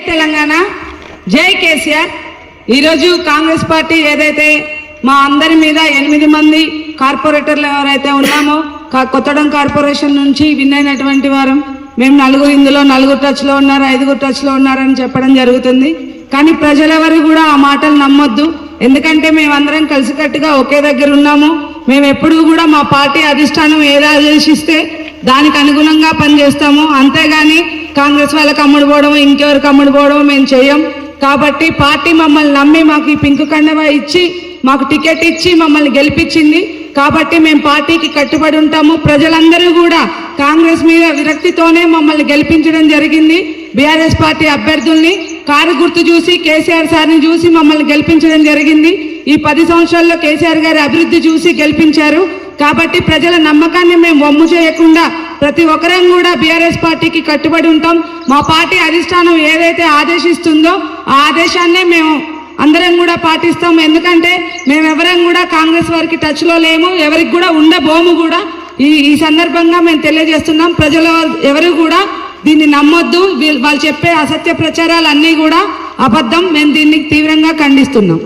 తెలంగాణ జై కేసీఆర్। ఈరోజు కాంగ్రెస్ పార్టీ ఏదైతే మా అందరి మీద 8 మంది కార్పొరేటర్లు ఎవరైతే ఉన్నామో కొత్తడం కార్పొరేషన్ నుంచి విన్ అయినటువంటి వారం మేము నలుగురు, ఇందులో 4 టచ్లో ఉన్నారు, 5 టచ్లో ఉన్నారని చెప్పడం జరుగుతుంది। కానీ ప్రజలెవరు కూడా ఆ మాటలు నమ్మొద్దు, ఎందుకంటే మేమందరం కలిసికట్టుగా ఒకే దగ్గర ఉన్నాము। మేము ఎప్పుడు కూడా మా పార్టీ అధిష్టానం ఏది ఆదేశిస్తే దానికి అనుగుణంగా పనిచేస్తాము, అంతేగాని కాంగ్రెస్ వాళ్ళకి అమ్ముడుపోవడం ఇంకెవరికి అమ్ముడుపోవడం మేము చేయం। కాబట్టి పార్టీ మమ్మల్ని నమ్మి మాకు ఈ పింక్ కండవా ఇచ్చి మాకు టికెట్ ఇచ్చి మమ్మల్ని గెలిపించింది, కాబట్టి మేము పార్టీకి కట్టుబడి ఉంటాము। ప్రజలందరూ కూడా కాంగ్రెస్ మీద విరక్తితోనే మమ్మల్ని గెలిపించడం జరిగింది। బీఆర్ఎస్ పార్టీ అభ్యర్థుల్ని కారు గుర్తు చూసి కేసీఆర్ సార్ని చూసి మమ్మల్ని గెలిపించడం జరిగింది। ఈ 10 సంవత్సరాల్లో కేసీఆర్ గారి అభివృద్ధి చూసి గెలిపించారు, కాబట్టి ప్రజల నమ్మకాన్ని మేము వమ్ము చేయకుండా ప్రతి ఒక్కరం కూడా బీఆర్ఎస్ పార్టీకి కట్టుబడి ఉంటాం। మా పార్టీ అధిష్టానం ఏదైతే ఆదేశిస్తుందో ఆ ఆదేశాన్నే మేము అందరం కూడా పాటిస్తాం, ఎందుకంటే మేమెవరం కూడా కాంగ్రెస్ వారికి టచ్లో లేము, ఎవరికి కూడా ఉండబోము కూడా। ఈ సందర్భంగా మేము తెలియజేస్తున్నాం, ప్రజలు ఎవరు కూడా దీన్ని నమ్మొద్దు, వాళ్ళు చెప్పే అసత్య ప్రచారాలు అన్నీ కూడా అబద్ధం, మేము దీన్ని తీవ్రంగా ఖండిస్తున్నాం।